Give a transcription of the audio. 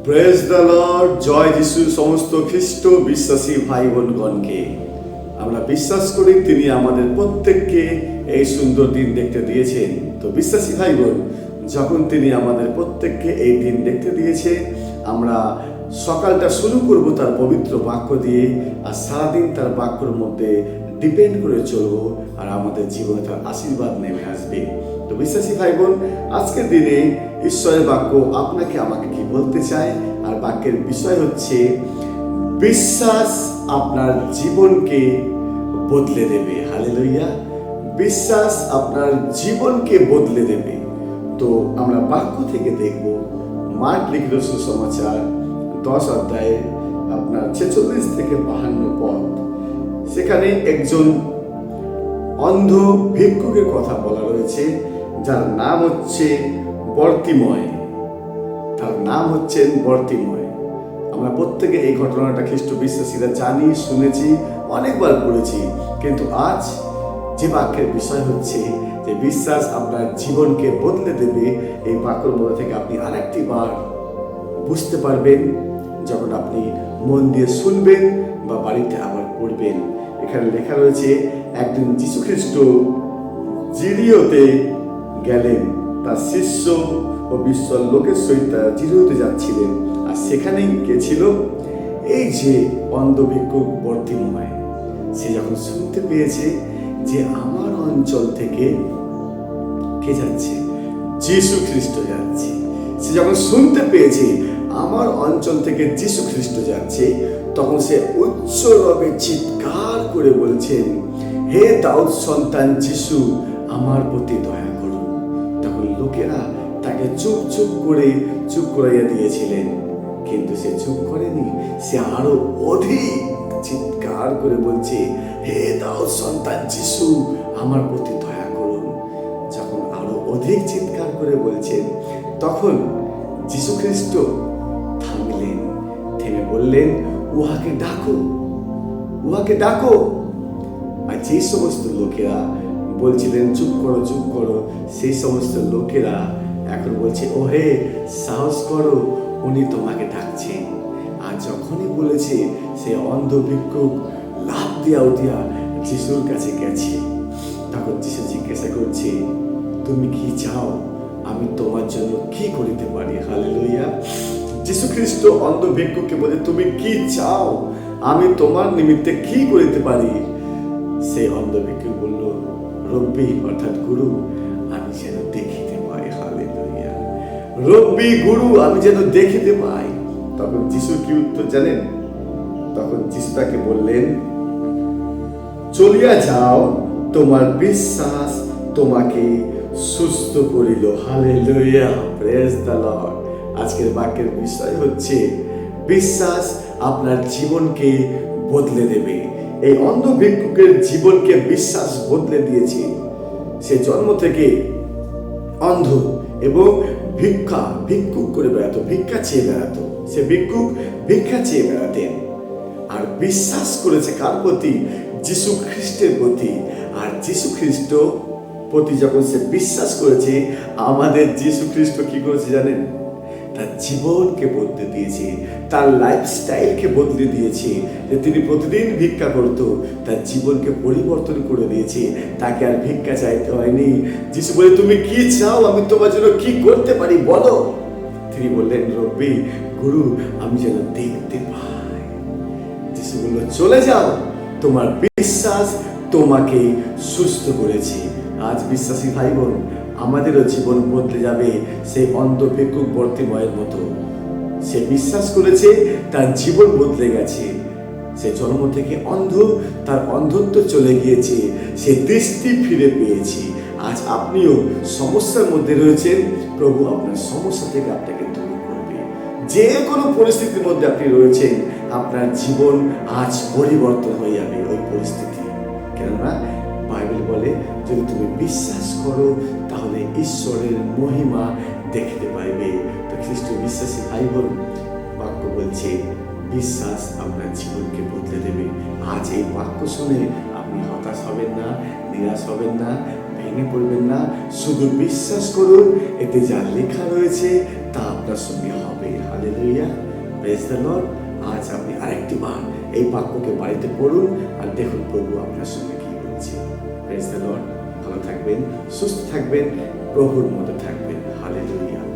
Praise the Lord. জয় যিশু সমস্ত খ্রিস্ট বিশ্বাসী ভাই বোনগণকে। আমরা বিশ্বাস করি তিনি আমাদের প্রত্যেককে এই সুন্দর দিন দেখতে দিয়েছেন। তো বিশ্বাসী ভাই বোন, যখন তিনি আমাদের প্রত্যেককে এই দিন দেখতে দিয়েছে, আমরা সকালটা শুরু করব তার পবিত্র বাক্য দিয়ে, আর সারাদিন তার বাক্যর মধ্যে ডিপেন্ড করে চলবো, আর আমাদের জীবনে তার আশীর্বাদ নেমে আসবে। তো বিশ্বাসী ভাই বোন, আজকের দিনে ঈশ্বরের বাক্য আপনাকে আমাকে কি বলতে চায়, আর বাক্যের বিষয় হচ্ছে বিশ্বাস আপনার জীবনকে বদলে দেবে। হালেলুয়া! বিশ্বাস আপনার জীবনকে বদলে দেবে। তো আমরা বাক্য থেকে দেখব মার্ক লিখিত সুসমাচার 10 অধ্যায়ে আপনার 46 থেকে 52 পদ। সেখানে একজন অন্ধ ভিক্ষুকের কথা বলা রয়েছে, যার নাম হচ্ছে বর্তিময়। তার নাম হচ্ছেন বর্তিময়। আমরা প্রত্যেকে এই ঘটনাটা খ্রিস্ট বিশ্বাসীরা জানি, শুনেছি, অনেকবার পড়েছি। কিন্তু আজ যে বাক্যের বিষয় হচ্ছে যে বিশ্বাস আপনার জীবনকে বদলে দেবে, এই বাক্যের মধ্যে থেকে আপনি আরেকটি বার বুঝতে পারবেন যখন আপনি মন দিয়ে শুনবেন বা বাড়িতে আবার পড়বেন। এখানে লেখা রয়েছে, একদিন যীশু খ্রিস্ট জিরিওতে গেলেন। তার শিষ্য ও বিশ্বর লোকের সহিত জিরিওতে যাচ্ছিলেন। আর সেখানেই কে ছিল? এই যে অন্ধ ভিক্ষুক বর্তিময়। সে যখন শুনতে পেয়েছে যে আমার অঞ্চল থেকে কে যাচ্ছে? যীশু খ্রিস্ট যাচ্ছে। সে যখন শুনতে পেয়েছে আমার অঞ্চল থেকে যীশু খ্রিস্ট যাচ্ছে, তখন সে উচ্চ রবে চিৎকার করে বলছেন, হে দাউদ সন্তান যীশু, আমার প্রতি দয়া করুন। তখন লোকেরা তাকে চুপ করাইয়া দিয়েছিলেন, কিন্তু সে চুপ করেনি। সে আরো অধিক চিৎকার করে বলছে, হে দাউদ সন্তান যীশু, আমার প্রতি দয়া করুন। যখন আরো অধিক চিৎকার করে বলছেন, তখন যীশু খ্রিস্ট থামলেন, থেমে বললেন, উহাকে ডাকো, উহাকে ডাকো। আর যে সমস্ত লোকেরা বলছিলেন চুপ করো, সেই সমস্ত লোকেরা এখন বলছে, ও হে, সাহস করো, উনি তোমাকে ডাকছেন। আর যখনই বলেছে, সে অন্ধ ভিক্ষুক লাফ দিয়া উঠিয়া যিশুর কাছে গেছে। তখন যিশু জিজ্ঞাসা করছে, তুমি কি চাও? আমি তোমার জন্য কি করিতে পারি? হালেলুয়া! যীশু খ্রিস্ট অন্ধ ভিক্ষুককে বলে, তুমি কি চাও? আমি তোমার নিমিত্তে কি করিতে পারি? সেই অন্ধ ভিক্ষুক বলল, রব্বি অর্থাৎ গুরু, আমি যেন দেখিতে পাই। হালেলুয়া! রব্বি, গুরু, আমি যেন দেখিতে পাই। তখন যিশু কি উত্তর জানেন? তখন যিশু তাকে বললেন, চলিয়া যাও, তোমার বিশ্বাস তোমাকে সুস্থ করিল। হালেলুয়া! Praise the lord. আজকের বাক্যের বিষয় হচ্ছে বিশ্বাস আপনার জীবনকে বদলে দেবে। এই অন্ধ ভিক্ষুকের জীবনকে বিশ্বাস বদলে দিয়েছে। সে জন্ম থেকে অন্ধ এবং ভিক্ষুক করে বেড়াতো, ভিক্ষা চেয়ে বেড়াতো। সে ভিক্ষা চেয়ে বেড়াতেন, আর বিশ্বাস করেছে কার প্রতি? যীশু খ্রিস্টের প্রতি। আর যীশু খ্রিস্ট প্রতি যখন সে বিশ্বাস করেছে, আমাদের যীশু খ্রিস্ট কি করেছে জানেন? তার জীবনকে বদলে দিয়েছে, তার লাইফস্টাইলকে বদলে দিয়েছে। যে তিনি প্রতিদিন ভিক্ষা করত, তার জীবনকে পরিবর্তন করে দিয়েছে। তাকে আর ভিক্ষা চাইতে হয়নি। যিশু বলে, তুমি কি চাও? আমি তোমার জন্য কি করতে পারি বলো। তিনি বললেন, রব্বি, গুরু, আমি যেন দেখতে পাই। যিশু বলল, চলে যাও, তোমার বিশ্বাস তোমাকে সুস্থ করেছে। আজ বিশ্বাসী ভাই বোন, আমাদেরও জীবন বদলে যাবে সেই অন্ধ ভিক্ষুক বর্তিময়ের মতো। সে বিশ্বাস করেছে, তার জীবন বদলে গেছে। সে জন্ম থেকে অন্ধ, তার অন্ধত্ব চলে গিয়েছে, সে দৃষ্টি ফিরে পেয়েছে। আজ আপনিও সমস্যার মধ্যে রয়েছেন, প্রভু আপনার সমস্যা থেকে আপনাকে দূর করবে। যে কোনো পরিস্থিতির মধ্যে আপনি রয়েছেন, আপনার জীবন আজ পরিবর্তন হয়ে যাবে ওই পরিস্থিতি। কেননা বাইবেল বলে, যদি তুমি বিশ্বাস করো তাহলে ঈশ্বরের মহিমা দেখতে পাইবে। তো খ্রিস্ট বিশ্বাসী ভাই বোন, বাক্য বলছে বিশ্বাস আপনার জীবনকে বদলে দেবে। আজ এই বাক্য শুনে আপনি হতাশ হবেন না, নিরাশ হবেন না, ভেঙে ভেঙে পড়বেন না, শুধু বিশ্বাস করুন, এতে যা লেখা রয়েছে তা আপনার সঙ্গে হবে। Hallelujah, praise the lord. আজ আপনি আরেকটি বার এই বাক্যকে বাড়িতে পড়ুন আর দেখুন প্রভু আপনার সঙ্গে কি বলছে। Praise the lord. ভালো থাকবেন, সুস্থ থাকবেন, প্রভুর মধ্যে থাকবেন। হালেলুয়া।